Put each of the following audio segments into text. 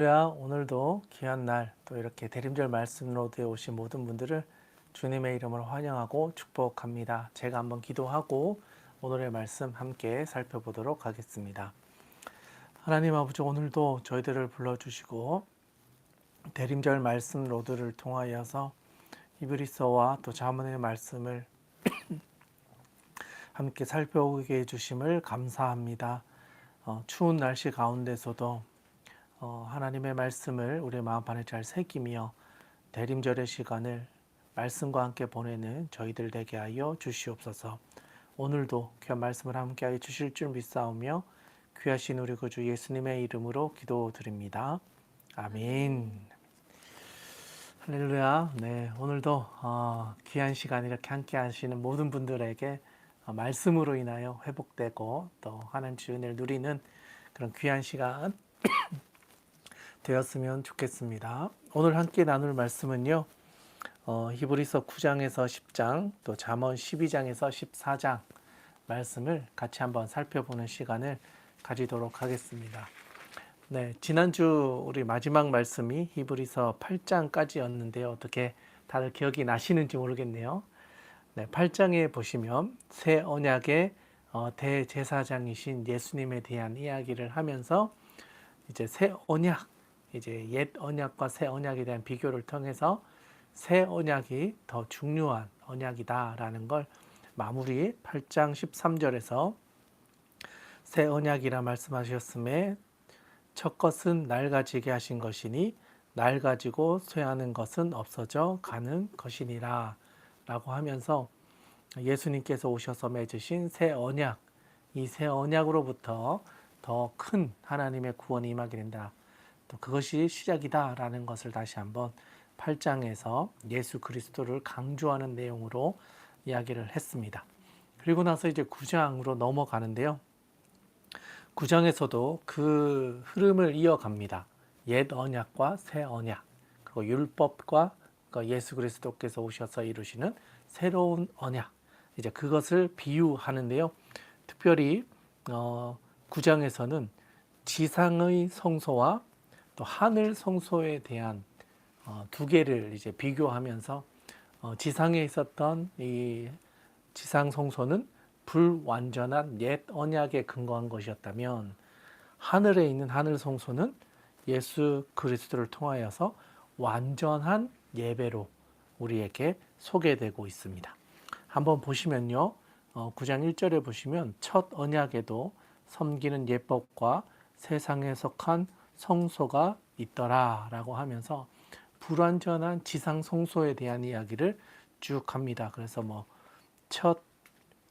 할렐루야. 오늘도 귀한 날 또 이렇게 대림절 말씀 로드에 오신 모든 분들을 주님의 이름으로 환영하고 축복합니다. 제가 한번 기도하고 오늘의 말씀 함께 살펴보도록 하겠습니다. 하나님 아버지, 오늘도 저희들을 불러주시고 대림절 말씀 로드를 통하여서 히브리서와 또 잠언의 말씀을 함께 살펴보게 해주심을 감사합니다. 추운 날씨 가운데서도 하나님의 말씀을 우리의 마음판에 잘 새기며 대림절의 시간을 말씀과 함께 보내는 저희들 되게 하여 주시옵소서. 오늘도 귀한 말씀을 함께 하여 주실 줄 믿사오며 귀하신 우리 구주 예수님의 이름으로 기도드립니다. 아멘. 할렐루야. 네, 오늘도 귀한 시간 이렇게 함께 하시는 모든 분들에게 말씀으로 인하여 회복되고 또 하나님 주의 은혜를 누리는 그런 귀한 시간 되었으면 좋겠습니다. 오늘 함께 나눌 말씀은요, 히브리서 9장에서 10장, 또 잠언 12장에서 14장 말씀을 같이 한번 살펴보는 시간을 가지도록 하겠습니다. 네, 지난주 우리 마지막 말씀이 히브리서 8장까지였는데요. 어떻게 다들 기억이 나시는지 모르겠네요. 네, 8장에 보시면 새 언약의 대제사장이신 예수님에 대한 이야기를 하면서 이제 새 언약, 이제 옛 언약과 새 언약에 대한 비교를 통해서 새 언약이 더 중요한 언약이다라는 걸 마무리 8장 13절에서 새 언약이라 말씀하셨음에 첫 것은 낡아지게 하신 것이니 낡아지고 쇠하는 것은 없어져 가는 것이니라 라고 하면서 예수님께서 오셔서 맺으신 새 언약, 이 새 언약으로부터 더 큰 하나님의 구원이 임하게 된다. 또 그것이 시작이다라는 것을 다시 한번 8장에서 예수 그리스도를 강조하는 내용으로 이야기를 했습니다. 그리고 나서 이제 9장으로 넘어가는데요. 9장에서도 그 흐름을 이어갑니다. 옛 언약과 새 언약, 그리고 율법과 예수 그리스도께서 오셔서 이루시는 새로운 언약, 이제 그것을 비유하는데요. 특별히 9장에서는 지상의 성소와 또 하늘 성소에 대한 두 개를 이제 비교하면서 지상에 있었던 이 지상 성소는 불완전한 옛 언약에 근거한 것이었다면 하늘에 있는 하늘 성소는 예수 그리스도를 통하여서 완전한 예배로 우리에게 소개되고 있습니다. 한번 보시면요. 9장 1절에 보시면 첫 언약에도 섬기는 예법과 세상에 속한 성소가 있더라 라고 하면서 불완전한 지상 성소에 대한 이야기를 쭉 합니다. 그래서 첫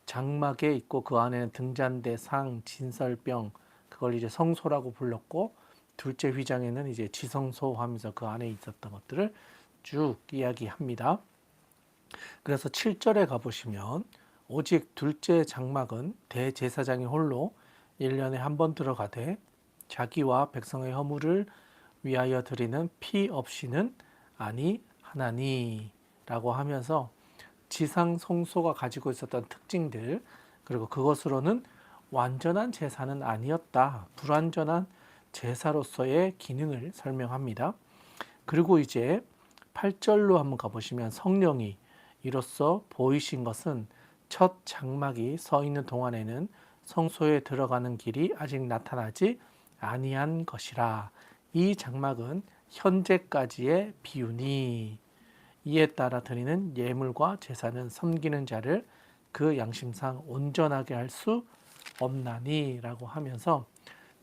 장막에 있고 그 안에는 등잔대, 상, 진설병, 그걸 이제 성소라고 불렀고, 둘째 휘장에는 이제 지성소 하면서 그 안에 있었던 것들을 쭉 이야기합니다. 그래서 7절에 가보시면 오직 둘째 장막은 대제사장이 홀로 1년에 한 번 들어가되 자기와 백성의 허물을 위하여 드리는 피 없이는 아니하나니 라고 하면서 지상 성소가 가지고 있었던 특징들, 그리고 그것으로는 완전한 제사는 아니었다, 불완전한 제사로서의 기능을 설명합니다. 그리고 이제 8절로 한번 가보시면 성령이 이로써 보이신 것은 첫 장막이 서 있는 동안에는 성소에 들어가는 길이 아직 나타나지 아니한 것이라. 이 장막은 현재까지의 비유니 이에 따라 드리는 예물과 제사는 섬기는 자를 그 양심상 온전하게 할 수 없나니 라고 하면서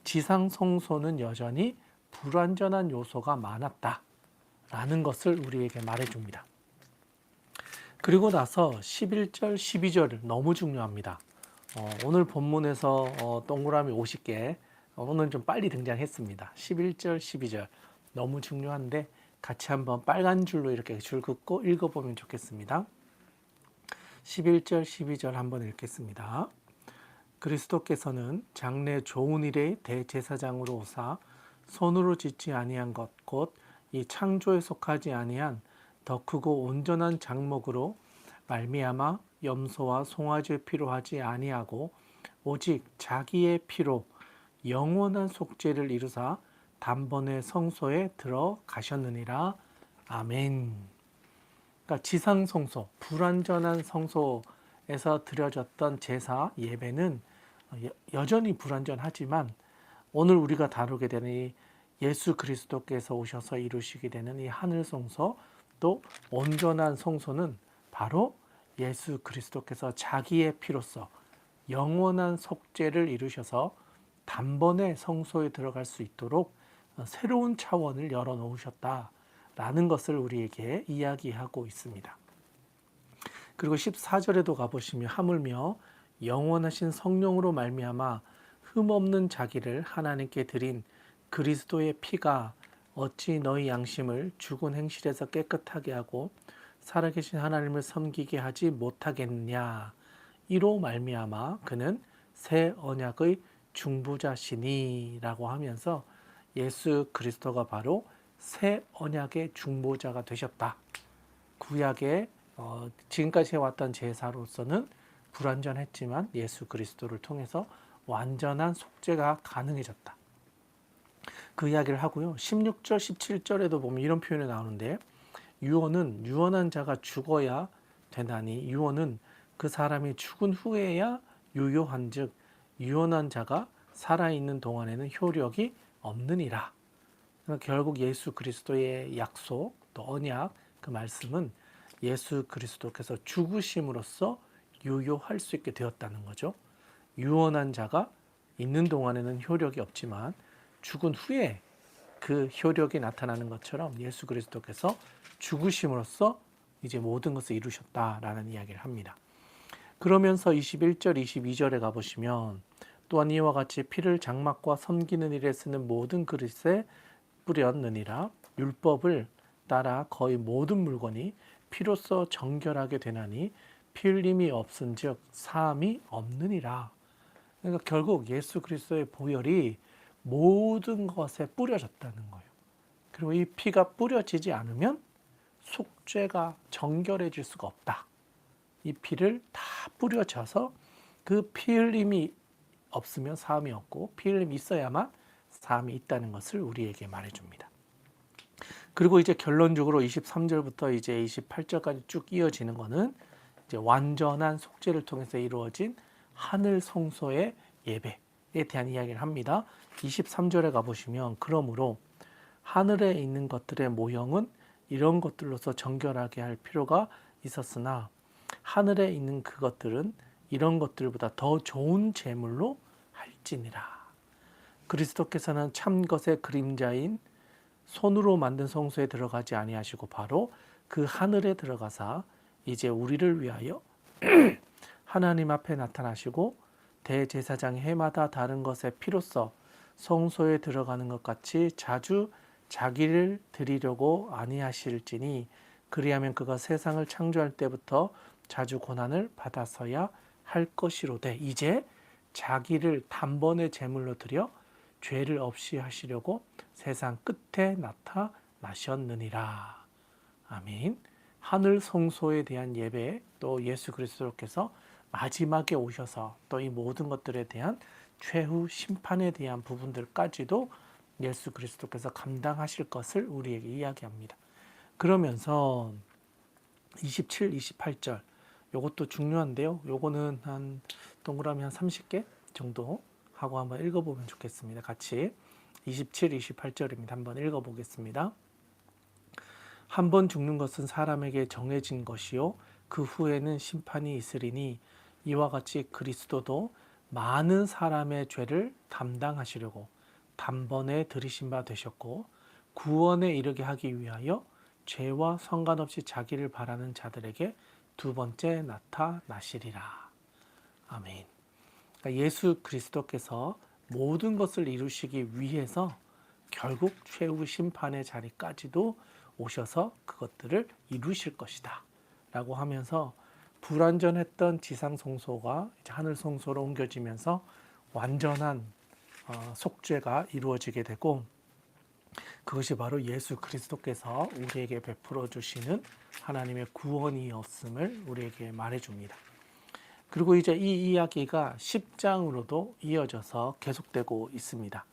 지상 성소는 여전히 불완전한 요소가 많았다 라는 것을 우리에게 말해줍니다. 그리고 나서 11절, 12절 너무 중요합니다. 오늘 본문에서 동그라미 50개, 오늘 좀 빨리 등장했습니다. 11절, 12절 너무 중요한데 같이 한번 빨간 줄로 이렇게 줄 긋고 읽어보면 좋겠습니다. 11절, 12절 한번 읽겠습니다. 그리스도께서는 장래 좋은 일의 대제사장으로 오사 손으로 짓지 아니한 것 곧 이 창조에 속하지 아니한 더 크고 온전한 장목으로 말미암아 염소와 송아지의 피로 하지 아니하고 오직 자기의 피로 영원한 속죄를 이루사 단번에 성소에 들어가셨느니라. 아멘. 그러니까 지상 성소, 불완전한 성소에서 드려졌던 제사 예배는 여전히 불완전하지만 오늘 우리가 다루게 되는 이 예수 그리스도께서 오셔서 이루시게 되는 이 하늘 성소, 또 온전한 성소는 바로 예수 그리스도께서 자기의 피로써 영원한 속죄를 이루셔서 단번에 성소에 들어갈 수 있도록 새로운 차원을 열어놓으셨다라는 것을 우리에게 이야기하고 있습니다. 그리고 14절에도 가보시면 하물며 영원하신 성령으로 말미암아 흠없는 자기를 하나님께 드린 그리스도의 피가 어찌 너희 양심을 죽은 행실에서 깨끗하게 하고 살아계신 하나님을 섬기게 하지 못하겠느냐. 이로 말미암아 그는 새 언약의 중보자시니 라고 하면서 예수 그리스도가 바로 새 언약의 중보자가 되셨다. 구약의 지금까지 해왔던 제사로서는 불완전했지만 예수 그리스도를 통해서 완전한 속죄가 가능해졌다. 그 이야기를 하고요. 16절, 17절에도 보면 이런 표현이 나오는데 유언은 유언한 자가 죽어야 되나니 유언은 그 사람이 죽은 후에야 유효한 즉 유언한 자가 살아있는 동안에는 효력이 없느니라. 그러니까 결국 예수 그리스도의 약속 또 언약 그 말씀은 예수 그리스도께서 죽으심으로써 유효할 수 있게 되었다는 거죠. 유언한 자가 있는 동안에는 효력이 없지만 죽은 후에 그 효력이 나타나는 것처럼 예수 그리스도께서 죽으심으로써 이제 모든 것을 이루셨다라는 이야기를 합니다. 그러면서 21절, 22절에 가보시면 또한 이와 같이 피를 장막과 섬기는 일에 쓰는 모든 그릇에 뿌렸느니라. 율법을 따라 거의 모든 물건이 피로써 정결하게 되나니 피 흘림이 없은즉 사함이 없느니라. 그러니까 결국 예수 그리스도의 보혈이 모든 것에 뿌려졌다는 거예요. 그리고 이 피가 뿌려지지 않으면 속죄가 정결해질 수가 없다. 이 피를 다 뿌려져서 그 피 흘림이 없으면 사함이 없고 피 흘림이 있어야만 사함이 있다는 것을 우리에게 말해줍니다. 그리고 이제 결론적으로 23절부터 이제 28절까지 쭉 이어지는 것은 이제 완전한 속죄를 통해서 이루어진 하늘 성소의 예배에 대한 이야기를 합니다. 23절에 가보시면 그러므로 하늘에 있는 것들의 모형은 이런 것들로서 정결하게 할 필요가 있었으나 하늘에 있는 그것들은 이런 것들보다 더 좋은 제물로 할지니라. 그리스도께서는 참 것의 그림자인 손으로 만든 성소에 들어가지 아니하시고 바로 그 하늘에 들어가사 이제 우리를 위하여 하나님 앞에 나타나시고 대제사장이 해마다 다른 것의 피로써 성소에 들어가는 것 같이 자주 자기를 드리려고 아니하실지니 그리하면 그가 세상을 창조할 때부터 자주 고난을 받았어야 할 것이로되 이제 자기를 단번에 제물로 드려 죄를 없이 하시려고 세상 끝에 나타나셨느니라. 아멘. 하늘 성소에 대한 예배 또 예수 그리스도께서 마지막에 오셔서 또 이 모든 것들에 대한 최후 심판에 대한 부분들까지도 예수 그리스도께서 감당하실 것을 우리에게 이야기합니다. 그러면서 27, 28절 요것도 중요한데요. 요거는 한 동그라미 한 30개 정도 하고 한번 읽어보면 좋겠습니다. 같이 27, 28절입니다. 한번 읽어보겠습니다. 한 번 죽는 것은 사람에게 정해진 것이요 그 후에는 심판이 있으리니 이와 같이 그리스도도 많은 사람의 죄를 담당하시려고 단번에 들이신 바 되셨고 구원에 이르게 하기 위하여 죄와 상관없이 자기를 바라는 자들에게 두 번째 나타나시리라. 아멘. 그러니까 예수 그리스도께서 모든 것을 이루시기 위해서 결국 최후 심판의 자리까지도 오셔서 그것들을 이루실 것이다 라고 하면서 불완전했던 지상 성소가 이제 하늘 성소로 옮겨지면서 완전한 속죄가 이루어지게 되고 그것이 바로 예수 그리스도께서 우리에게 베풀어 주시는 하나님의 구원이었음을 우리에게 말해줍니다. 그리고 이제 이 이야기가 10장으로도 이어져서 계속되고 있습니다.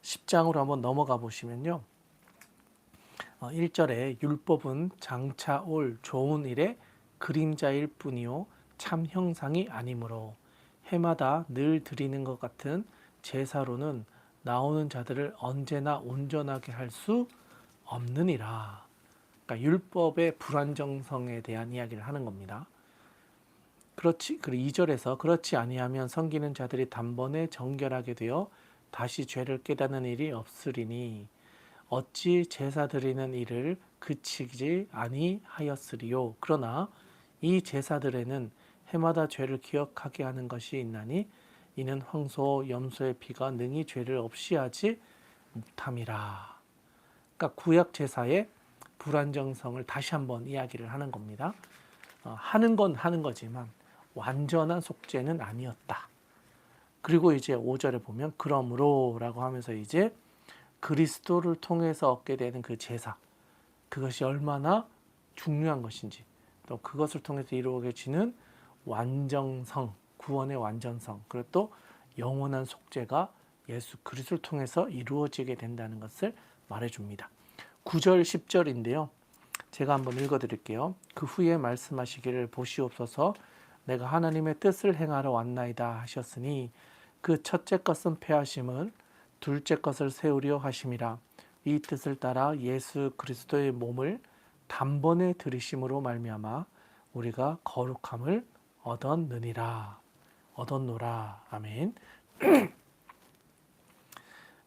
10장으로 한번 넘어가 보시면요. 1절에 율법은 장차 올 좋은 일의 그림자일 뿐이요 참 형상이 아니므로 해마다 늘 드리는 것 같은 제사로는 나오는 자들을 언제나 온전하게 할 수 없느니라. 그러니까 율법의 불완전성에 대한 이야기를 하는 겁니다. 그리고 2절에서 그렇지 아니하면 섬기는 자들이 단번에 정결하게 되어 다시 죄를 깨닫는 일이 없으리니 어찌 제사 드리는 일을 그치지 아니하였으리요. 그러나 이 제사들에는 해마다 죄를 기억하게 하는 것이 있나니 이는 황소 염소의 피가 능히 죄를 없이 하지 못함이라. 그러니까 구약 제사의 불완전성을 다시 한번 이야기를 하는 겁니다. 하는 건 하는 거지만 완전한 속죄는 아니었다. 그리고 이제 5절에 보면 그러므로라고 하면서 이제 그리스도를 통해서 얻게 되는 그 제사, 그것이 얼마나 중요한 것인지, 또 그것을 통해서 이루어지는 완전성, 구원의 완전성, 그리고 또 영원한 속죄가 예수 그리스도를 통해서 이루어지게 된다는 것을 말해줍니다. 9절, 10절인데요. 제가 한번 읽어드릴게요. 그 후에 말씀하시기를 보시옵소서 내가 하나님의 뜻을 행하러 왔나이다 하셨으니 그 첫째 것은 패하심을 둘째 것을 세우려 하심이라. 이 뜻을 따라 예수 그리스도의 몸을 단번에 들이심으로 말미암아 우리가 거룩함을 얻었느니라. 얻었노라. 아멘.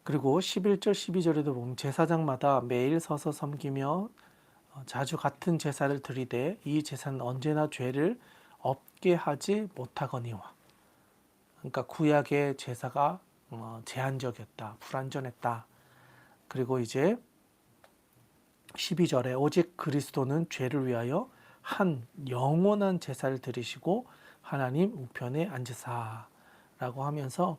그리고 11절 12절에도 보면 제사장마다 매일 서서 섬기며 자주 같은 제사를 드리되 이 제사는 언제나 죄를 없게 하지 못하거니와. 그러니까 구약의 제사가 제한적이었다. 불완전했다. 그리고 이제 12절에 오직 그리스도는 죄를 위하여 한 영원한 제사를 드리시고 하나님 우편에 앉으사라고 하면서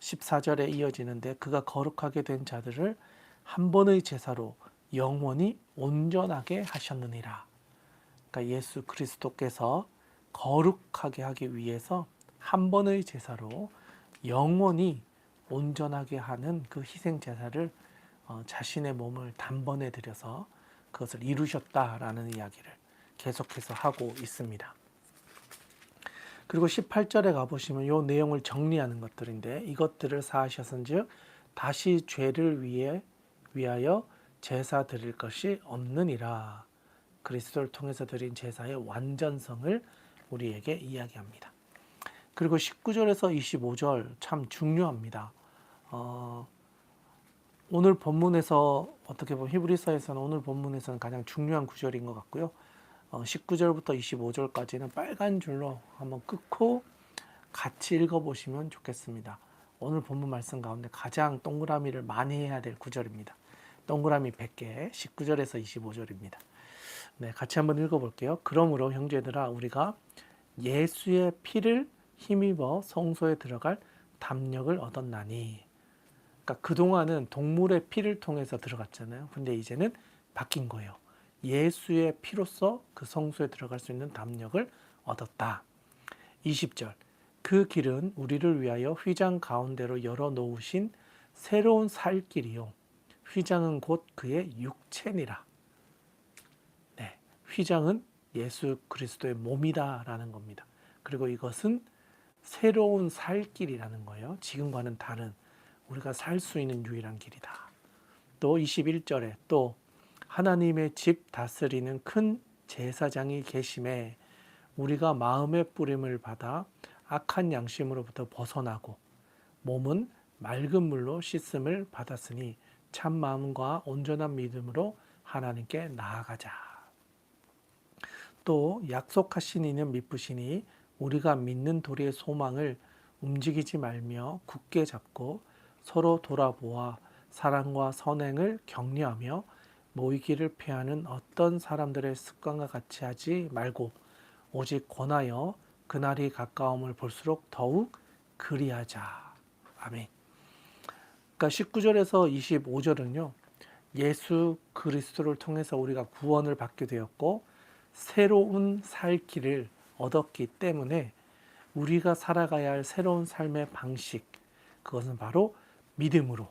14절에 이어지는데 그가 거룩하게 된 자들을 한 번의 제사로 영원히 온전하게 하셨느니라. 그러니까 예수 그리스도께서 거룩하게 하기 위해서 한 번의 제사로 영원히 온전하게 하는 그 희생 제사를 자신의 몸을 단번에 들여서 그것을 이루셨다라는 이야기를 계속해서 하고 있습니다. 그리고 18절에 가보시면 이 내용을 정리하는 것들인데 이것들을 사하셨은즉 다시 죄를 위하여 제사 드릴 것이 없느니라. 그리스도를 통해서 드린 제사의 완전성을 우리에게 이야기합니다. 그리고 19절에서 25절 참 중요합니다. 오늘 본문에서 어떻게 보면 히브리서에서는 오늘 본문에서는 가장 중요한 구절인 것 같고요. 19절부터 25절까지는 빨간 줄로 한번 끊고 같이 읽어보시면 좋겠습니다. 오늘 본문 말씀 가운데 가장 동그라미를 많이 해야 될 구절입니다. 동그라미 100개, 19절에서 25절입니다. 네, 같이 한번 읽어볼게요. 그러므로 형제들아 우리가 예수의 피를 힘입어 성소에 들어갈 담력을 얻었나니. 그러니까 그동안은 동물의 피를 통해서 들어갔잖아요. 근데 이제는 바뀐 거예요. 예수의 피로써 그 성소에 들어갈 수 있는 담력을 얻었다. 20절 그 길은 우리를 위하여 휘장 가운데로 열어놓으신 새로운 살 길이요. 휘장은 곧 그의 육체니라. 네, 휘장은 예수 그리스도의 몸이다라는 겁니다. 그리고 이것은 새로운 살 길이라는 거예요. 지금과는 다른 우리가 살 수 있는 유일한 길이다. 또 21절에 또 하나님의 집 다스리는 큰 제사장이 계심에 우리가 마음의 뿌림을 받아 악한 양심으로부터 벗어나고 몸은 맑은 물로 씻음을 받았으니 참 마음과 온전한 믿음으로 하나님께 나아가자. 또 약속하신 이는 미쁘시니 우리가 믿는 도리의 소망을 움직이지 말며 굳게 잡고 서로 돌아보아 사랑과 선행을 격려하며 모이기를 피하는 어떤 사람들의 습관과 같이 하지 말고 오직 권하여 그날이 가까움을 볼수록 더욱 그리하자. 아멘. 그러니까 19절에서 25절은요. 예수 그리스도를 통해서 우리가 구원을 받게 되었고 새로운 살 길을 얻었기 때문에 우리가 살아가야 할 새로운 삶의 방식, 그것은 바로 믿음으로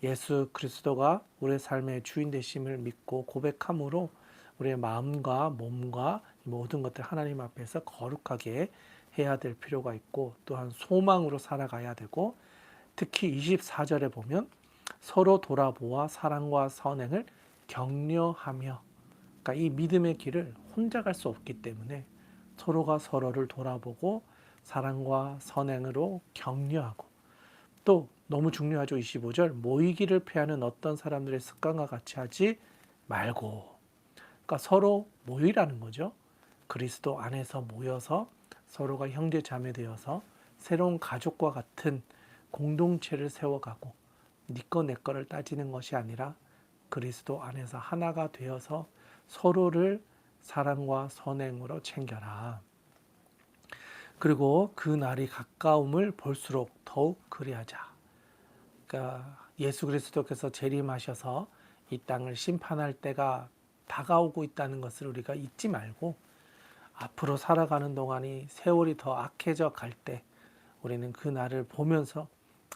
예수 그리스도가 우리의 삶의 주인 되심을 믿고 고백함으로 우리의 마음과 몸과 모든 것들 하나님 앞에서 거룩하게 해야 될 필요가 있고, 또한 소망으로 살아가야 되고, 특히 24절에 보면 서로 돌아보아 사랑과 선행을 격려하며, 그러니까 이 믿음의 길을 혼자 갈 수 없기 때문에 서로가 서로를 돌아보고 사랑과 선행으로 격려하고, 또 너무 중요하죠. 25절 모이기를 피하는 어떤 사람들의 습관과 같이 하지 말고, 그러니까 서로 모이라는 거죠. 그리스도 안에서 모여서 서로가 형제 자매 되어서 새로운 가족과 같은 공동체를 세워가고, 네 거 내 거를 따지는 것이 아니라 그리스도 안에서 하나가 되어서 서로를 사랑과 선행으로 챙겨라. 그리고 그 날이 가까움을 볼수록 더욱 그리하자. 그러니까 예수 그리스도께서 재림하셔서 이 땅을 심판할 때가 다가오고 있다는 것을 우리가 잊지 말고, 앞으로 살아가는 동안이 세월이 더 악해져 갈 때 우리는 그 날을 보면서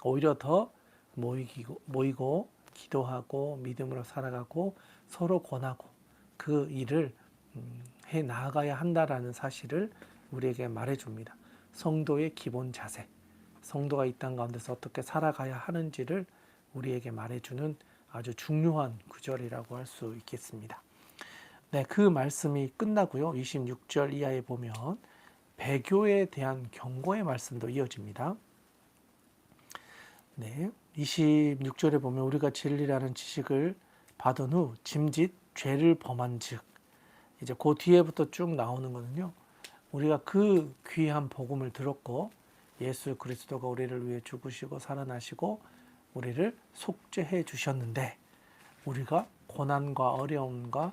오히려 더 모이고 기도하고 믿음으로 살아가고 서로 권하고 그 일을 해 나아가야 한다라는 사실을 우리에게 말해줍니다. 성도의 기본 자세, 성도가 이 땅 가운데서 어떻게 살아가야 하는지를 우리에게 말해주는 아주 중요한 구절이라고 할 수 있겠습니다. 네, 그 말씀이 끝나고요. 26절 이하에 보면 배교에 대한 경고의 말씀도 이어집니다. 네, 26절에 보면 우리가 진리라는 지식을 받은 후 짐짓 죄를 범한 즉, 이제 그 뒤에부터 쭉 나오는 거는요. 우리가 그 귀한 복음을 들었고 예수 그리스도가 우리를 위해 죽으시고 살아나시고 우리를 속죄해 주셨는데, 우리가 고난과 어려움과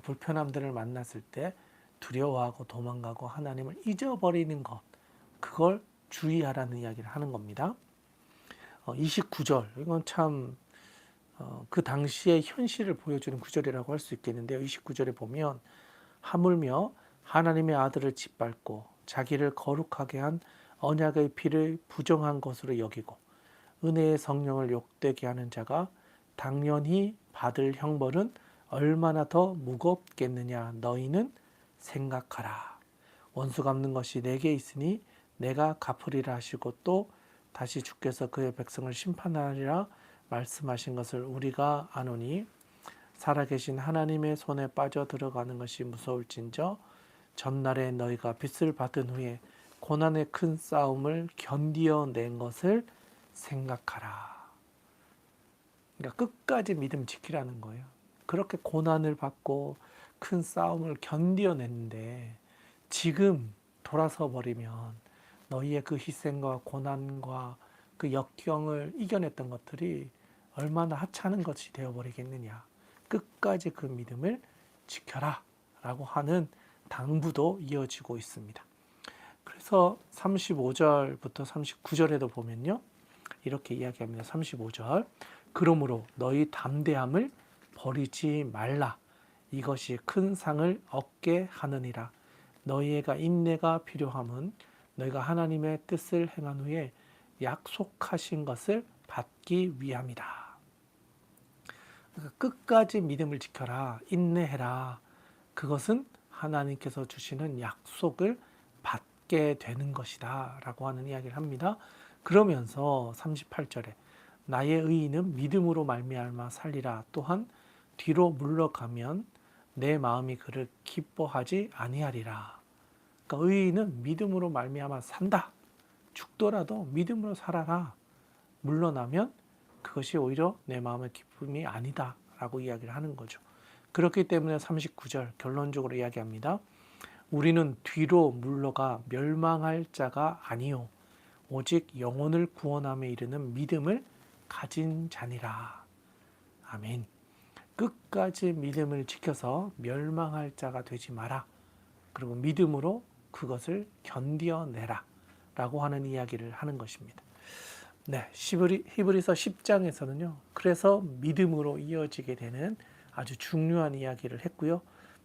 불편함들을 만났을 때 두려워하고 도망가고 하나님을 잊어버리는 것, 그걸 주의하라는 이야기를 하는 겁니다. 29절, 이건 참 그 당시의 현실을 보여주는 구절이라고 할 수 있겠는데요. 29절에 보면 하물며 하나님의 아들을 짓밟고 자기를 거룩하게 한 언약의 피를 부정한 것으로 여기고 은혜의 성령을 욕되게 하는 자가 당연히 받을 형벌은 얼마나 더 무겁겠느냐 너희는 생각하라. 원수 갚는 것이 내게 있으니 내가 갚으리라 하시고, 또 다시 주께서 그의 백성을 심판하리라 말씀하신 것을 우리가 아노니, 살아계신 하나님의 손에 빠져 들어가는 것이 무서울진저 전날에 너희가 빚을 받은 후에 고난의 큰 싸움을 견디어낸 것을 생각하라. 그러니까 끝까지 믿음 지키라는 거예요. 그렇게 고난을 받고 큰 싸움을 견디어냈는데 지금 돌아서 버리면 너희의 그 희생과 고난과 그 역경을 이겨냈던 것들이 얼마나 하찮은 것이 되어버리겠느냐. 끝까지 그 믿음을 지켜라 라고 하는 당부도 이어지고 있습니다. 그래서 35절부터 39절에도 보면요, 이렇게 이야기합니다. 35절 그러므로 너희 담대함을 버리지 말라. 이것이 큰 상을 얻게 하느니라. 너희가 인내가 필요함은 너희가 하나님의 뜻을 행한 후에 약속하신 것을 받기 위함이다. 그러니까 끝까지 믿음을 지켜라. 인내해라. 그것은 하나님께서 주시는 약속을 받게 되는 것이다 라고 하는 이야기를 합니다. 그러면서 38절에 나의 의인은 믿음으로 말미암아 살리라. 또한 뒤로 물러가면 내 마음이 그를 기뻐하지 아니하리라. 그러니까 의인은 믿음으로 말미암아 산다. 죽더라도 믿음으로 살아라. 물러나면 그것이 오히려 내 마음의 기쁨이 아니다 라고 이야기를 하는 거죠. 그렇기 때문에 39절 결론적으로 이야기합니다. 우리는 뒤로 물러가 멸망할 자가 아니요 오직 영혼을 구원함에 이르는 믿음을 가진 자니라. 아멘. 끝까지 믿음을 지켜서 멸망할 자가 되지 마라. 그리고 믿음으로 그것을 견디어내라 라고 하는 이야기를 하는 것입니다. 네, 히브리서 10장에서는요. 그래서 믿음으로 이어지게 되는 아주 중요한 이야기를 했고요.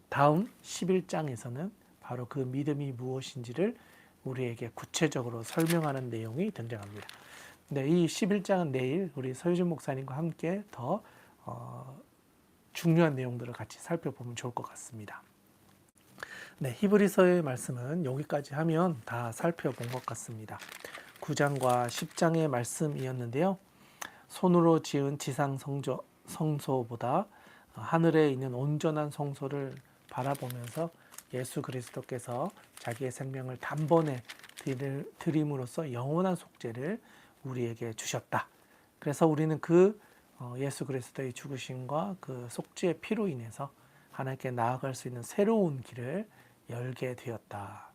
다음 11장에서는 바로 그 믿음이 무엇인지를 우리에게 구체적으로 설명하는 내용이 등장합니다. 네, 이 11장은 내일 우리 서유진 목사님과 함께 더 중요한 내용들을 같이 살펴보면 좋을 것 같습니다. 네, 히브리서의 말씀은 여기까지 하면 다 살펴본 것 같습니다. 9장과 10장의 말씀이었는데요. 손으로 지은 지상 성소보다 하늘에 있는 온전한 성소를 바라보면서 예수 그리스도께서 자기의 생명을 단번에 드림으로써 영원한 속죄를 우리에게 주셨다. 그래서 우리는 그 예수 그리스도의 죽으심과 그 속죄의 피로 인해서 하나님께 나아갈 수 있는 새로운 길을 열게 되었다.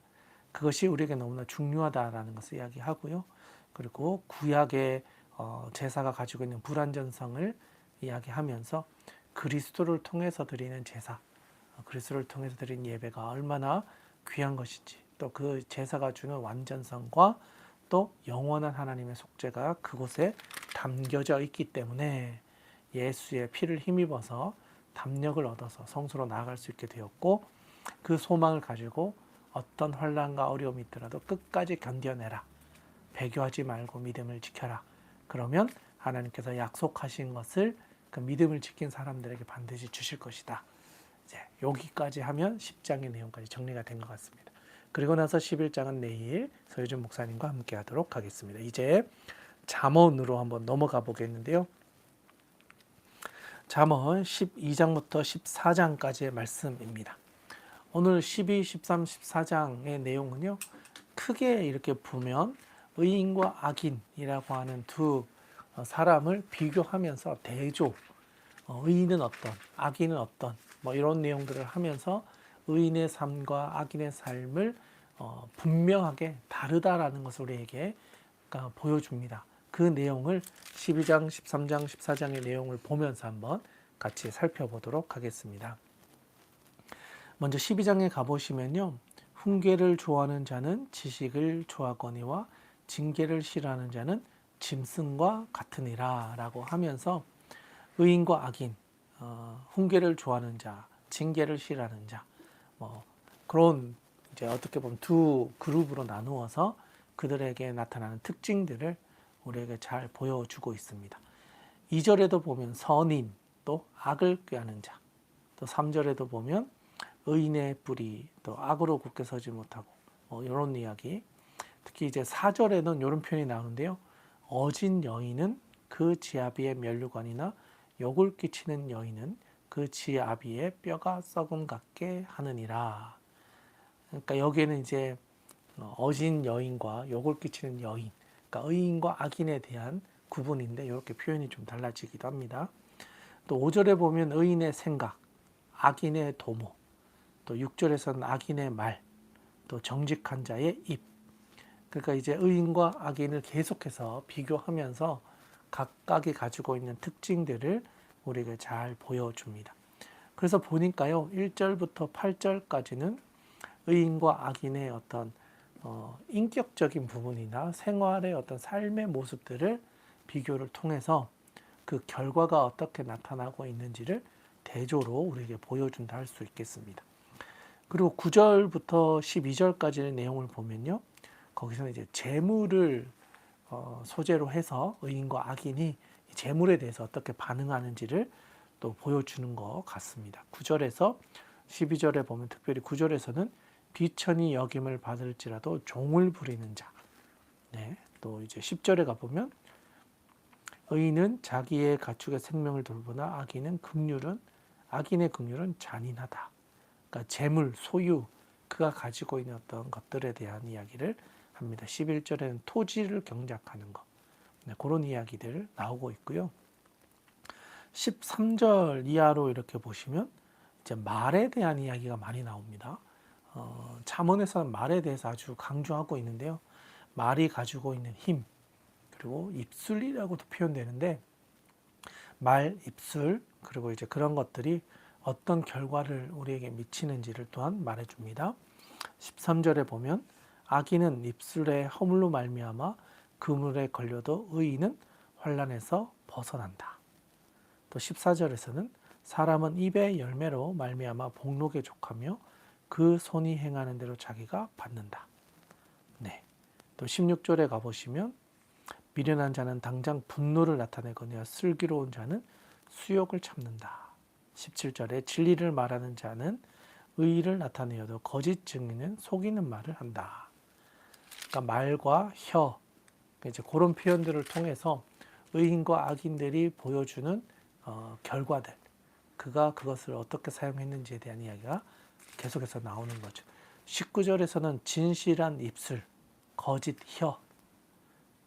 그것이 우리에게 너무나 중요하다라는 것을 이야기하고요. 그리고 구약의 제사가 가지고 있는 불완전성을 이야기하면서 그리스도를 통해서 드리는 제사, 그리스도를 통해서 드리는 예배가 얼마나 귀한 것인지, 또 그 제사가 주는 완전성과 또 영원한 하나님의 속죄가 그곳에 담겨져 있기 때문에 예수의 피를 힘입어서 담력을 얻어서 성소로 나아갈 수 있게 되었고, 그 소망을 가지고 어떤 환난과 어려움이 있더라도 끝까지 견뎌내라. 배교하지 말고 믿음을 지켜라. 그러면 하나님께서 약속하신 것을 그 믿음을 지킨 사람들에게 반드시 주실 것이다. 이제 여기까지 하면 10장의 내용까지 정리가 된 것 같습니다. 그리고 나서 11장은 내일 서유준 목사님과 함께 하도록 하겠습니다. 이제 잠언으로 한번 넘어가 보겠는데요. 잠언 12장부터 14장까지의 말씀입니다. 오늘 12, 13, 14장의 내용은요. 크게 이렇게 보면 의인과 악인이라고 하는 두 사람을 비교하면서 대조, 의인은 어떤, 악인은 어떤, 뭐 이런 내용들을 하면서 의인의 삶과 악인의 삶을 분명하게 다르다라는 것을 우리에게 보여줍니다. 그 내용을 12장, 13장, 14장의 내용을 보면서 한번 같이 살펴보도록 하겠습니다. 먼저 12장에 가보시면요. 훈계를 좋아하는 자는 지식을 좋아하거니와 징계를 싫어하는 자는 짐승과 같으니라 라고 하면서 의인과 악인, 훈계를 좋아하는 자, 징계를 싫어하는 자, 그런 이제 어떻게 보면 두 그룹으로 나누어서 그들에게 나타나는 특징들을 우리에게 잘 보여주고 있습니다. 2절에도 보면 선인, 또 악을 꾀하는 자, 또 3절에도 보면 의인의 뿌리, 또 악으로 굳게 서지 못하고 이런 이야기. 특히 이제 4절에는 이런 표현이 나오는데요. 어진 여인은 그 지아비의 면류관이나 욕을 끼치는 여인은 그 지아비의 뼈가 썩음 같게 하느니라. 그러니까 여기에는 이제 어진 여인과 욕을 끼치는 여인, 그러니까 의인과 악인에 대한 구분인데 이렇게 표현이 좀 달라지기도 합니다. 또 5절에 보면 의인의 생각, 악인의 도모, 또 6절에서는 악인의 말, 또 정직한 자의 입. 그러니까 이제 의인과 악인을 계속해서 비교하면서 각각이 가지고 있는 특징들을 우리에게 잘 보여줍니다. 그래서 보니까요, 1절부터 8절까지는 의인과 악인의 어떤 인격적인 부분이나 생활의 어떤 삶의 모습들을 비교를 통해서 그 결과가 어떻게 나타나고 있는지를 대조로 우리에게 보여준다 할 수 있겠습니다. 그리고 9절부터 12절까지의 내용을 보면요. 거기서는 이제 재물을 소재로 해서 의인과 악인이 재물에 대해서 어떻게 반응하는지를 또 보여주는 것 같습니다. 9절에서 12절에 보면 특별히 9절에서는 비천히 여김을 받을지라도 종을 부리는 자. 네. 또 이제 10절에 가보면 의인은 자기의 가축의 생명을 돌보나 악인의 긍휼은 잔인하다. 그러니까 재물, 소유, 그가 가지고 있는 어떤 것들에 대한 이야기를 합니다. 11절에는 토지를 경작하는 것. 네, 그런 이야기들 나오고 있고요. 13절 이하로 이렇게 보시면 이제 말에 대한 이야기가 많이 나옵니다. 잠언에서는 말에 대해서 아주 강조하고 있는데요. 말이 가지고 있는 힘, 그리고 입술이라고도 표현되는데 말, 입술, 그리고 이제 그런 것들이 어떤 결과를 우리에게 미치는지를 또한 말해줍니다. 13절에 보면 악인은 입술의 허물로 말미암아 그물에 걸려도 의인은 환난에서 벗어난다. 또 14절에서는 사람은 입의 열매로 말미암아 복록에 족하며 그 손이 행하는 대로 자기가 받는다. 네. 또 16절에 가보시면 미련한 자는 당장 분노를 나타내거니와 슬기로운 자는 수욕을 참는다. 17절에 진리를 말하는 자는 의의를 나타내어도 거짓 증인은 속이는 말을 한다. 그러니까 말과 혀, 이제 그런 표현들을 통해서 의인과 악인들이 보여주는 결과들, 그가 그것을 어떻게 사용했는지에 대한 이야기가 계속해서 나오는 거죠. 19절에서는 진실한 입술, 거짓 혀,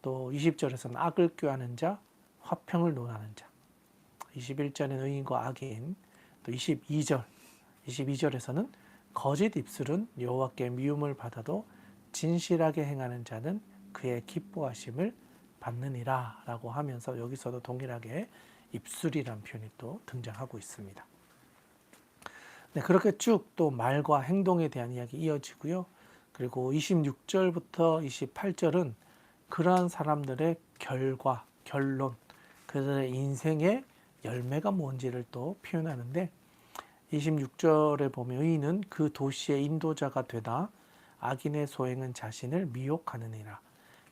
또 20절에서는 악을 꾀하는 자, 화평을 논하는 자, 21절에는 의인과 악인, 또 22절에서는 거짓 입술은 여호와께 미움을 받아도 진실하게 행하는 자는 그의 기뻐하심을 받느니라 라고 하면서 여기서도 동일하게 입술이란 표현이 또 등장하고 있습니다. 네, 그렇게 쭉 또 말과 행동에 대한 이야기 이어지고요. 그리고 26절부터 28절은 그러한 사람들의 결과, 결론, 그들의 인생의 열매가 뭔지를 또 표현하는데 26절에 보면 의인은 그 도시의 인도자가 되다 악인의 소행은 자신을 미혹하느니라.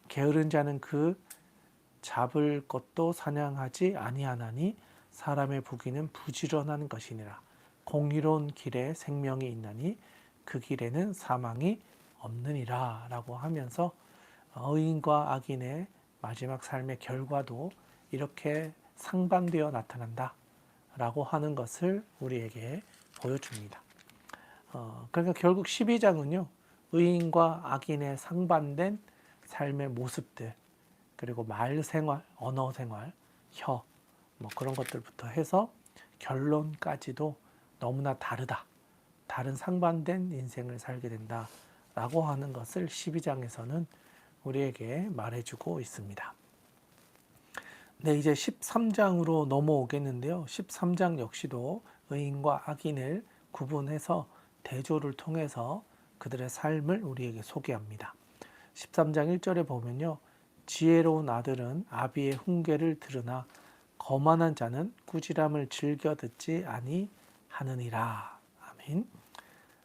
게으른 자는 그 잡을 것도 사냥하지 아니하나니 사람의 부귀는 부지런한 것이니라. 공의로운 길에 생명이 있나니 그 길에는 사망이 없느니라 라고 하면서 의인과 악인의 마지막 삶의 결과도 이렇게 상반되어 나타난다 라고 하는 것을 우리에게 보여줍니다. 그러니까 결국 12장은요, 의인과 악인의 상반된 삶의 모습들, 그리고 말 생활, 언어 생활, 혀, 뭐 그런 것들부터 해서 결론까지도 너무나 다르다. 다른 상반된 인생을 살게 된다. 라고 하는 것을 12장에서는 우리에게 말해주고 있습니다. 네, 이제 13장으로 넘어오겠는데요. 13장 역시도 의인과 악인을 구분해서 대조를 통해서 그들의 삶을 우리에게 소개합니다. 13장 1절에 보면요. 지혜로운 아들은 아비의 훈계를 들으나 거만한 자는 꾸지람을 즐겨 듣지 아니하느니라. 아멘.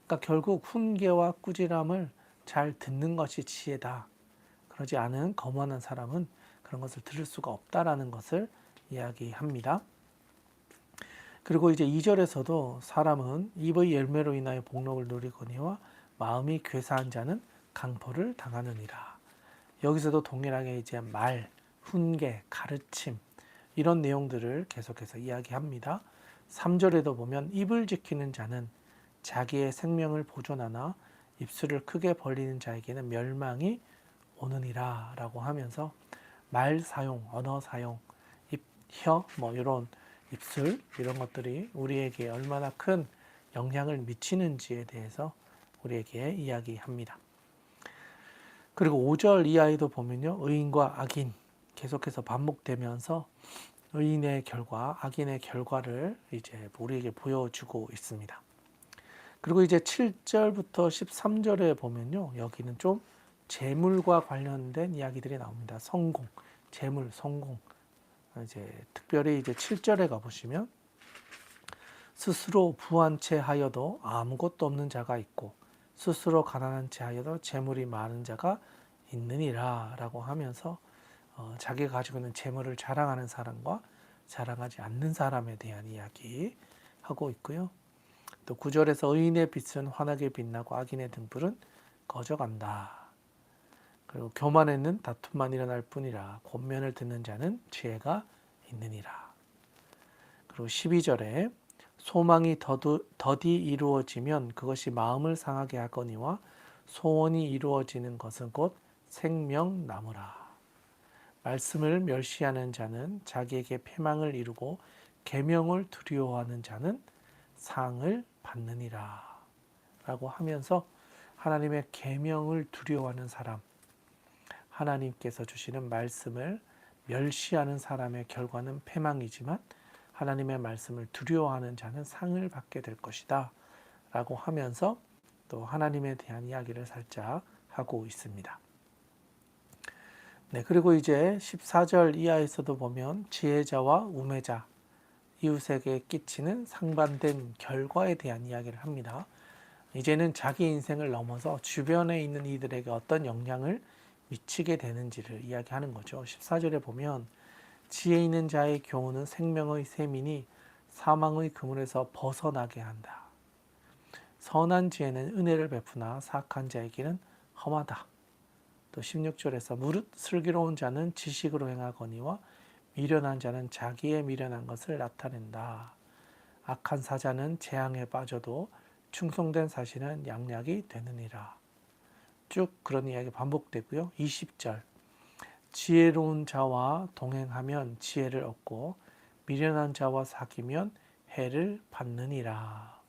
그러니까 결국 훈계와 꾸지람을 잘 듣는 것이 지혜다. 그러지 않은 거만한 사람은 그런 것을 들을 수가 없다라는 것을 이야기합니다. 그리고 이제 2절에서도 사람은 입의 열매로 인하여 복록을 누리거니와 마음이 괴사한 자는 강포를 당하느니라. 여기서도 동일하게 이제 말, 훈계, 가르침 이런 내용들을 계속해서 이야기합니다. 3절에도 보면 입을 지키는 자는 자기의 생명을 보존하나 입술을 크게 벌리는 자에게는 멸망이 오느니라 라고 하면서 말 사용, 언어 사용, 혀, 뭐 이런 입술 이런 것들이 우리에게 얼마나 큰 영향을 미치는지에 대해서 우리에게 이야기합니다. 그리고 5절 이하에도 보면요. 의인과 악인 계속해서 반복되면서 의인의 결과, 악인의 결과를 이제 우리에게 보여주고 있습니다. 그리고 이제 7절부터 13절에 보면요. 여기는 좀 재물과 관련된 이야기들이 나옵니다. 성공, 재물, 성공. 이제 특별히 이제 7절에 가보시면 스스로 부한 채 하여도 아무것도 없는 자가 있고 스스로 가난한 채 하여도 재물이 많은 자가 있느니라 라고 하면서 자기가 가지고 있는 재물을 자랑하는 사람과 자랑하지 않는 사람에 대한 이야기 하고 있고요. 또 9절에서 의인의 빛은 환하게 빛나고 악인의 등불은 꺼져간다. 그리고 교만에는 다툼만 일어날 뿐이라 권면을 듣는 자는 지혜가 있느니라. 그리고 12절에 소망이 더디 이루어지면 그것이 마음을 상하게 하거니와 소원이 이루어지는 것은 곧 생명나무라. 말씀을 멸시하는 자는 자기에게 패망을 이루고 계명을 두려워하는 자는 상을 받느니라. 라고 하면서 하나님의 계명을 두려워하는 사람, 하나님께서 주시는 말씀을 멸시하는 사람의 결과는 패망이지만 하나님의 말씀을 두려워하는 자는 상을 받게 될 것이다 라고 하면서 또 하나님에 대한 이야기를 살짝 하고 있습니다. 네, 그리고 이제 14절 이하에서도 보면 지혜자와 우매자, 이웃에게 끼치는 상반된 결과에 대한 이야기를 합니다. 이제는 자기 인생을 넘어서 주변에 있는 이들에게 어떤 영향을 미치게 되는지를 이야기하는 거죠. 14절에 보면 지혜 있는 자의 교훈은 생명의 샘이니 사망의 그물에서 벗어나게 한다. 선한 지혜는 은혜를 베푸나 사악한 자의 길은 험하다. 또 16절에서 무릇 슬기로운 자는 지식으로 행하거니와 미련한 자는 자기의 미련한 것을 나타낸다. 악한 사자는 재앙에 빠져도 충성된 사실은 양약이 되느니라. 쭉 그런 이야기 반복되고요. 20절 지혜로운 자와 동행하면 지혜를 얻고 미련한 자와 사귀면 해를 받느니라.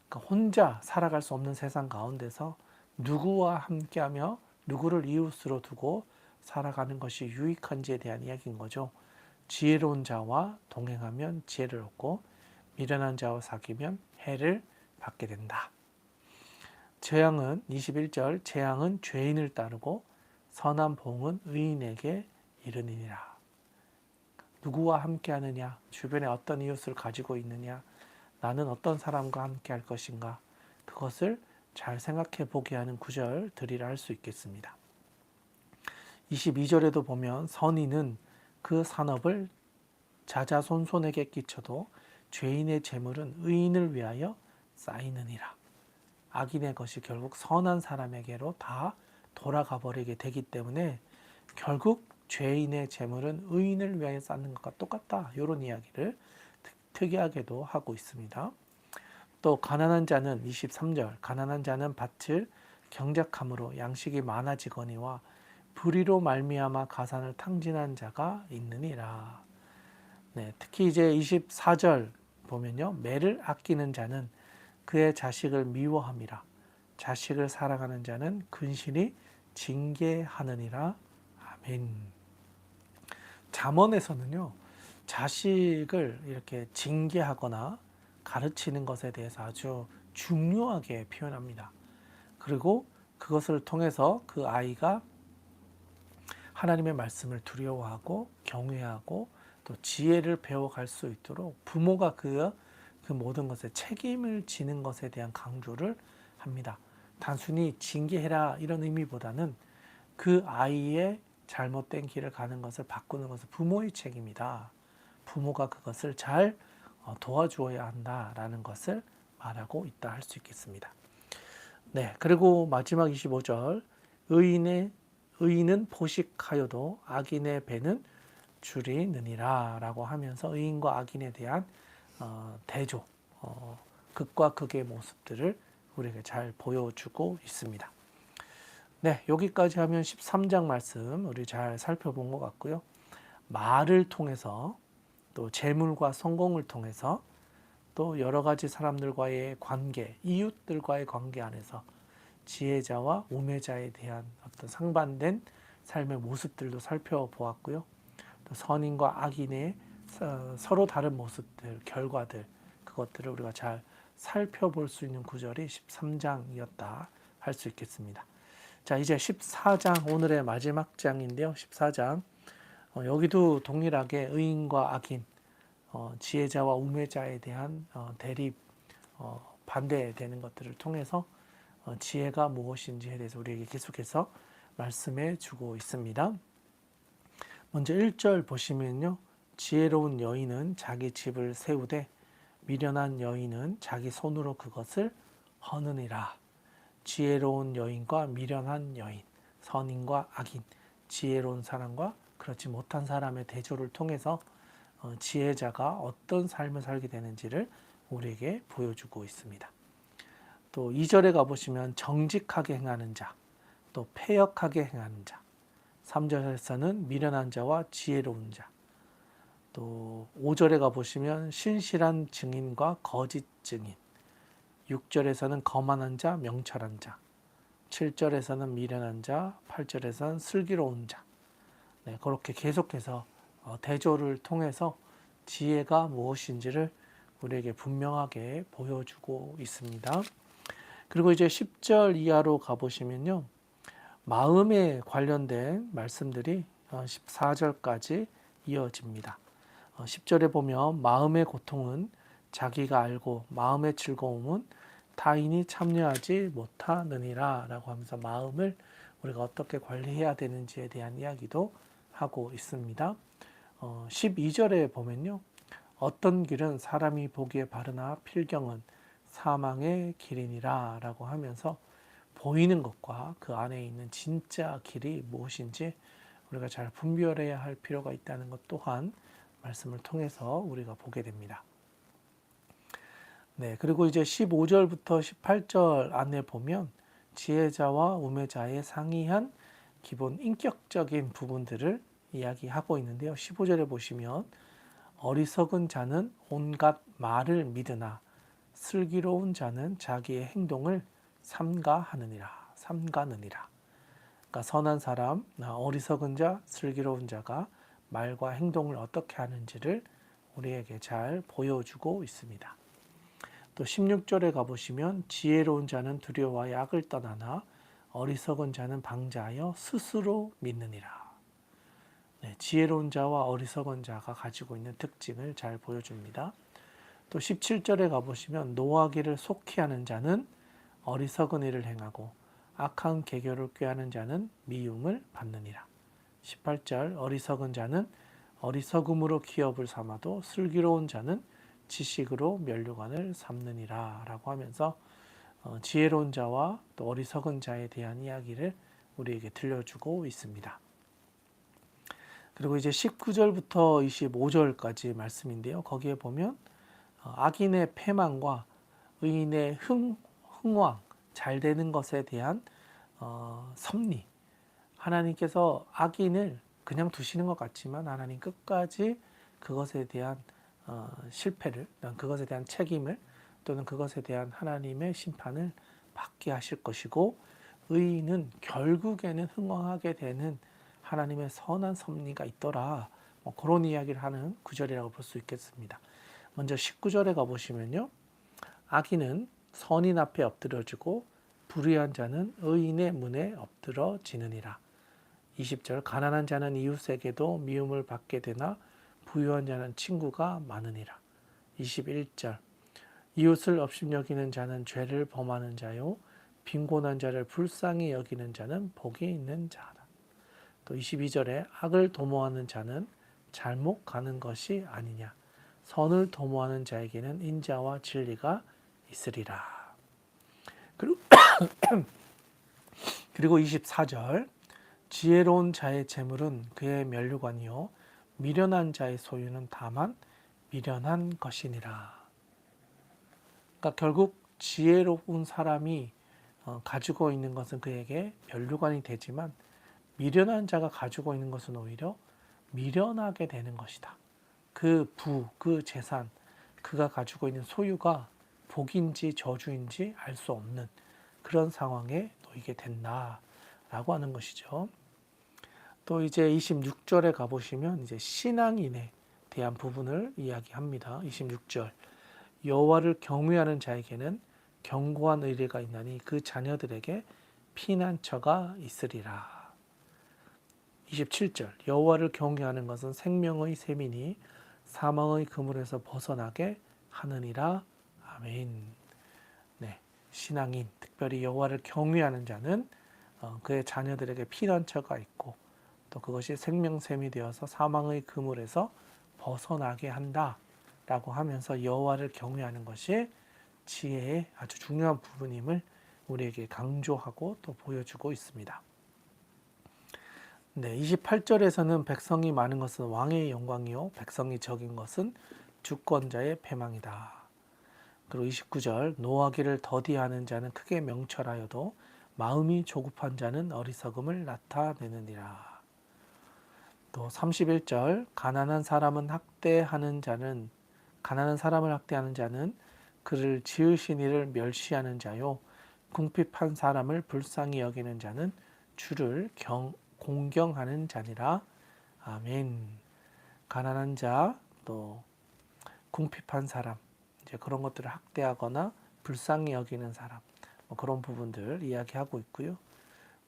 그러니까 혼자 살아갈 수 없는 세상 가운데서 누구와 함께하며 누구를 이웃으로 두고 살아가는 것이 유익한지에 대한 이야기인 거죠. 지혜로운 자와 동행하면 지혜를 얻고 미련한 자와 사귀면 해를 받게 된다. 재앙은 21절 재앙은 죄인을 따르고 선한 봉은 의인에게 이르느니라. 누구와 함께하느냐, 주변에 어떤 이웃을 가지고 있느냐, 나는 어떤 사람과 함께할 것인가, 그것을 잘 생각해 보게 하는 구절들이라 할 수 있겠습니다. 22절에도 보면 선인은 그 산업을 자자손손에게 끼쳐도 죄인의 재물은 의인을 위하여 쌓이느니라. 악인의 것이 결국 선한 사람에게로 다 돌아가 버리게 되기 때문에 결국 죄인의 재물은 의인을 위하여 쌓는 것과 똑같다. 이런 이야기를 특이하게도 하고 있습니다. 또 가난한 자는 23절 가난한 자는 밭을 경작함으로 양식이 많아지거니와 불의로 말미암아 가산을 탕진한 자가 있느니라. 네, 특히 이제 24절 보면요. 매를 아끼는 자는 그의 자식을 미워함이라. 자식을 사랑하는 자는 근실히 징계하느니라. 아멘. 잠언에서는요. 자식을 이렇게 징계하거나 가르치는 것에 대해서 아주 중요하게 표현합니다. 그리고 그것을 통해서 그 아이가 하나님의 말씀을 두려워하고 경외하고 또 지혜를 배워갈 수 있도록 부모가 그 모든 것에 책임을 지는 것에 대한 강조를 합니다. 단순히 징계해라 이런 의미보다는 그 아이의 잘못된 길을 가는 것을 바꾸는 것은 부모의 책임이다. 부모가 그것을 잘 도와주어야 한다라는 것을 말하고 있다 할 수 있겠습니다. 네, 그리고 마지막 25절 의인은 포식하여도 악인의 배는 줄이느니라 라고 하면서 의인과 악인에 대한 대조, 극과 극의 모습들을 우리에게 잘 보여주고 있습니다. 네, 여기까지 하면 13장 말씀 우리 잘 살펴본 것 같고요. 말을 통해서 또 재물과 성공을 통해서 또 여러 가지 사람들과의 관계, 이웃들과의 관계 안에서 지혜자와 우매자에 대한 어떤 상반된 삶의 모습들도 살펴보았고요. 또 선인과 악인의 서로 다른 모습들, 결과들, 그것들을 우리가 잘 살펴볼 수 있는 구절이 13장이었다 할 수 있겠습니다. 자, 이제 14장 오늘의 마지막 장인데요. 14장 여기도 동일하게 의인과 악인, 지혜자와 우매자에 대한 대립, 반대되는 것들을 통해서 지혜가 무엇인지에 대해서 우리에게 계속해서 말씀해 주고 있습니다. 먼저 1절 보시면요. 지혜로운 여인은 자기 집을 세우되 미련한 여인은 자기 손으로 그것을 허느니라. 지혜로운 여인과 미련한 여인, 선인과 악인, 지혜로운 사람과 그렇지 못한 사람의 대조를 통해서 지혜자가 어떤 삶을 살게 되는지를 우리에게 보여주고 있습니다. 또 2절에 가보시면 정직하게 행하는 자, 또 패역하게 행하는 자, 3절에서는 미련한 자와 지혜로운 자, 또 5절에 가보시면 신실한 증인과 거짓 증인, 6절에서는 거만한 자, 명철한 자, 7절에서는 미련한 자, 8절에서는 슬기로운 자. 네, 그렇게 계속해서 대조를 통해서 지혜가 무엇인지를 우리에게 분명하게 보여주고 있습니다. 그리고 이제 10절 이하로 가보시면요. 마음에 관련된 말씀들이 14절까지 이어집니다. 10절에 보면 마음의 고통은 자기가 알고 마음의 즐거움은 타인이 참여하지 못하느니라 라고 하면서 마음을 우리가 어떻게 관리해야 되는지에 대한 이야기도 하고 있습니다. 12절에 보면요. 어떤 길은 사람이 보기에 바르나 필경은 사망의 길이니라 라고 하면서 보이는 것과 그 안에 있는 진짜 길이 무엇인지 우리가 잘 분별해야 할 필요가 있다는 것 또한 말씀을 통해서 우리가 보게 됩니다. 네, 그리고 이제 15절부터 18절 안에 보면 지혜자와 우매자의 상이한 기본 인격적인 부분들을 이야기하고 있는데요. 15절에 보시면 어리석은 자는 온갖 말을 믿으나 슬기로운 자는 자기의 행동을 삼가느니라. 그러니까 선한 사람, 어리석은 자, 슬기로운 자가 말과 행동을 어떻게 하는지를 우리에게 잘 보여주고 있습니다. 또 16절에 가보시면 지혜로운 자는 두려워와 약을 떠나나 어리석은 자는 방자하여 스스로 믿느니라. 네, 지혜로운 자와 어리석은 자가 가지고 있는 특징을 잘 보여줍니다. 또 17절에 가보시면 노하기를 속히 하는 자는 어리석은 일을 행하고 악한 계교를 꾀하는 자는 미움을 받느니라. 18절 어리석은 자는 어리석음으로 기업을 삼아도 슬기로운 자는 지식으로 면류관을 삼느니라 라고 하면서 지혜로운 자와 또 어리석은 자에 대한 이야기를 우리에게 들려주고 있습니다. 그리고 이제 19절부터 25절까지 말씀인데요. 거기에 보면 악인의 패망과 의인의 흥왕, 잘 되는 것에 대한 섭리. 하나님께서 악인을 그냥 두시는 것 같지만 하나님 끝까지 그것에 대한 실패를, 그것에 대한 책임을 또는 그것에 대한 하나님의 심판을 받게 하실 것이고 의인은 결국에는 흥왕하게 되는 하나님의 선한 섭리가 있더라. 그런 이야기를 하는 구절이라고 볼 수 있겠습니다. 먼저 19절에 가보시면요. 악인은 선인 앞에 엎드려지고 불의한 자는 의인의 문에 엎드러지느니라. 20절 가난한 자는 이웃에게도 미움을 받게 되나 부유한 자는 친구가 많으니라. 21절 이웃을 업신여기는 자는 죄를 범하는 자요 빈곤한 자를 불쌍히 여기는 자는 복이 있는 자다. 또 22절에 악을 도모하는 자는 잘못 가는 것이 아니냐. 선을 도모하는 자에게는 인자와 진리가 있으리라. 그리고 24절 지혜로운 자의 재물은 그의 면류관이요 미련한 자의 소유는 다만 미련한 것이니라. 그러니까 결국 지혜로운 사람이 가지고 있는 것은 그에게 면류관이 되지만 미련한 자가 가지고 있는 것은 오히려 미련하게 되는 것이다. 그 그 재산, 그가 가지고 있는 소유가 복인지 저주인지 알 수 없는 그런 상황에 놓이게 된다라고 하는 것이죠. 또 이제 26절에 가보시면 이제 신앙인에 대한 부분을 이야기합니다. 26절 여호와를 경외하는 자에게는 견고한 의뢰가 있나니 그 자녀들에게 피난처가 있으리라. 27절 여호와를 경외하는 것은 생명의 셈이니 사망의 그물에서 벗어나게 하느니라. 아멘. 네, 신앙인 특별히 여호와를 경외하는 자는 그의 자녀들에게 피난처가 있고 또 그것이 생명샘이 되어서 사망의 그물에서 벗어나게 한다라고 하면서 여호와를 경외하는 것이 지혜의 아주 중요한 부분임을 우리에게 강조하고 또 보여주고 있습니다. 네, 28절에서는 백성이 많은 것은 왕의 영광이요 백성이 적인 것은 주권자의 패망이다. 그리고 29절 노하기를 더디하는 자는 크게 명철하여도 마음이 조급한 자는 어리석음을 나타내느니라. 또 31절 가난한 사람을 학대하는 자는 그를 지으신 이를 멸시하는 자요 궁핍한 사람을 불쌍히 여기는 자는 주를 공경하는 자니라. 아멘. 가난한 자, 또 궁핍한 사람, 이제 그런 것들을 학대하거나 불쌍히 여기는 사람, 그런 부분들 이야기하고 있고요.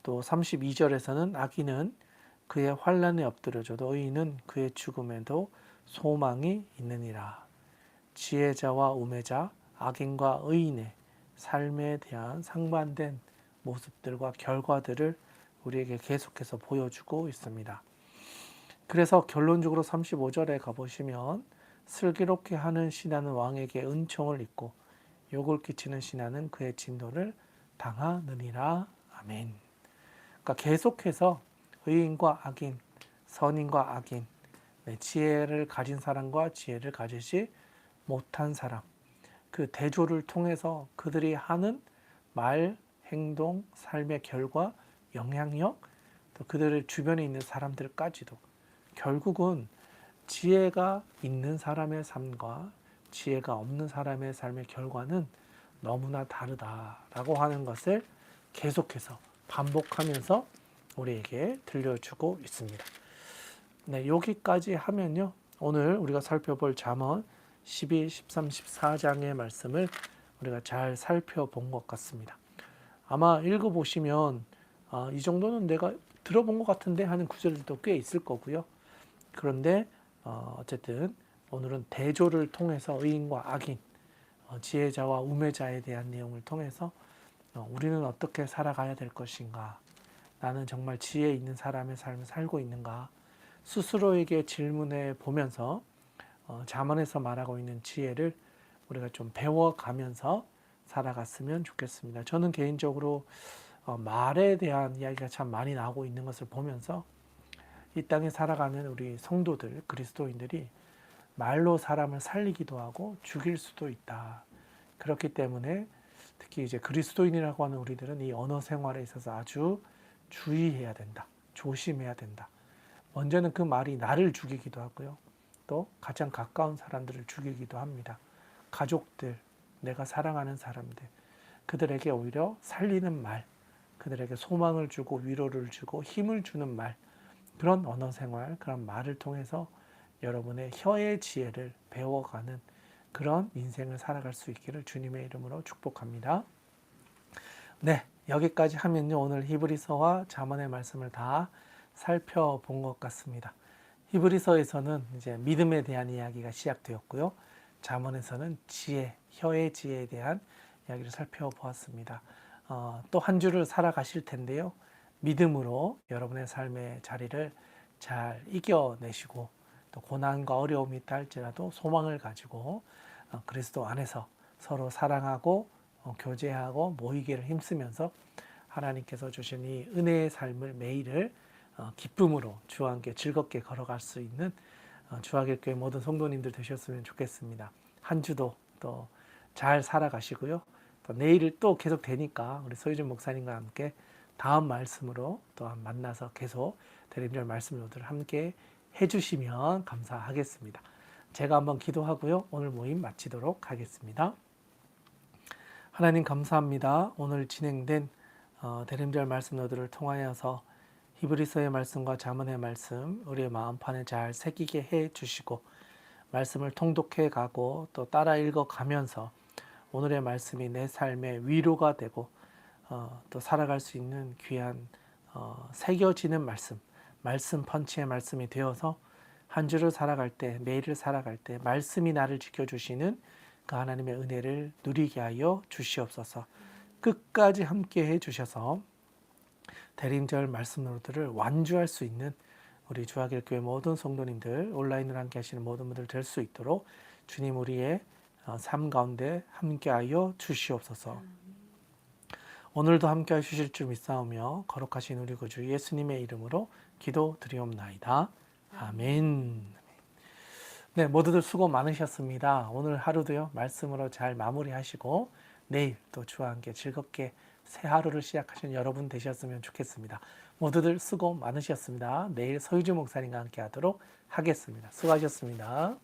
또 32절에서는 악인은 그의 환난에 엎드려져도 의인은 그의 죽음에도 소망이 있느니라. 지혜자와 우매자, 악인과 의인의 삶에 대한 상반된 모습들과 결과들을 우리에게 계속해서 보여주고 있습니다. 그래서 결론적으로 35절에 가보시면 슬기롭게 하는 신하는 왕에게 은총을 입고 욕을 끼치는 신하는 그의 진노를 당하느니라. 아멘. 그러니까 계속해서 의인과 악인, 선인과 악인, 지혜를 가진 사람과 지혜를 가지지 못한 사람, 그 대조를 통해서 그들이 하는 말, 행동, 삶의 결과, 영향력, 또 그들의 주변에 있는 사람들까지도 결국은 지혜가 있는 사람의 삶과 지혜가 없는 사람의 삶의 결과는 너무나 다르다라고 하는 것을 계속해서 반복하면서 우리에게 들려주고 있습니다. 네, 여기까지 하면요. 오늘 우리가 살펴볼 잠언 12, 13, 14장의 말씀을 우리가 잘 살펴본 것 같습니다. 아마 읽어보시면 이 정도는 내가 들어본 것 같은데 하는 구절들도 꽤 있을 거고요. 그런데 어쨌든 오늘은 대조를 통해서 의인과 악인, 지혜자와 우매자에 대한 내용을 통해서 우리는 어떻게 살아가야 될 것인가, 나는 정말 지혜 있는 사람의 삶을 살고 있는가, 스스로에게 질문해 보면서 잠언에서 말하고 있는 지혜를 우리가 좀 배워가면서 살아갔으면 좋겠습니다. 저는 개인적으로 말에 대한 이야기가 참 많이 나오고 있는 것을 보면서 이 땅에 살아가는 우리 성도들, 그리스도인들이 말로 사람을 살리기도 하고 죽일 수도 있다. 그렇기 때문에 특히 이제 그리스도인이라고 하는 우리들은 이 언어 생활에 있어서 아주 주의해야 된다. 조심해야 된다. 먼저는 그 말이 나를 죽이기도 하고요. 또 가장 가까운 사람들을 죽이기도 합니다. 가족들, 내가 사랑하는 사람들, 그들에게 오히려 살리는 말, 그들에게 소망을 주고 위로를 주고 힘을 주는 말, 그런 언어 생활, 그런 말을 통해서 여러분의 혀의 지혜를 배워가는 그런 인생을 살아갈 수 있기를 주님의 이름으로 축복합니다. 네, 여기까지 하면요. 오늘 히브리서와 잠언의 말씀을 다 살펴본 것 같습니다. 히브리서에서는 이제 믿음에 대한 이야기가 시작되었고요. 잠언에서는 지혜, 혀의 지혜에 대한 이야기를 살펴보았습니다. 또 한 주를 살아가실 텐데요. 믿음으로 여러분의 삶의 자리를 잘 이겨내시고 또 고난과 어려움이 있다 할지라도 소망을 가지고 그리스도 안에서 서로 사랑하고 교제하고 모이기를 힘쓰면서 하나님께서 주신 이 은혜의 삶을 매일을 기쁨으로 주와 함께 즐겁게 걸어갈 수 있는 주하길교회 모든 성도님들 되셨으면 좋겠습니다. 한 주도 또 잘 살아가시고요. 또 내일 또 계속 되니까 우리 소유준 목사님과 함께 다음 말씀으로 또 만나서 계속 대림절 말씀으로들 함께 해주시면 감사하겠습니다. 제가 한번 기도하고요. 오늘 모임 마치도록 하겠습니다. 하나님 감사합니다. 오늘 진행된 대림절 말씀으로들을 통하여서 히브리서의 말씀과 잠언의 말씀 우리의 마음판에 잘 새기게 해 주시고 말씀을 통독해 가고 또 따라 읽어 가면서 오늘의 말씀이 내 삶의 위로가 되고 또 살아갈 수 있는 귀한 새겨지는 말씀 펀치의 말씀이 되어서 한 주를 살아갈 때, 매일을 살아갈 때 말씀이 나를 지켜주시는 그 하나님의 은혜를 누리게 하여 주시옵소서. 끝까지 함께 해주셔서 대림절 말씀으로들을 완주할 수 있는 우리 주하길교회 모든 성도님들, 온라인으로 함께 하시는 모든 분들 될 수 있도록 주님 우리의 삶 가운데 함께하여 주시옵소서. 오늘도 함께해 주실 줄 믿사오며 거룩하신 우리 구주 예수님의 이름으로 기도드리옵나이다. 아멘. 네, 모두들 수고 많으셨습니다. 오늘 하루도요 말씀으로 잘 마무리하시고 내일 또 주와 함께 즐겁게 새 하루를 시작하신 여러분 되셨으면 좋겠습니다. 모두들 수고 많으셨습니다. 내일 서유주 목사님과 함께 하도록 하겠습니다. 수고하셨습니다.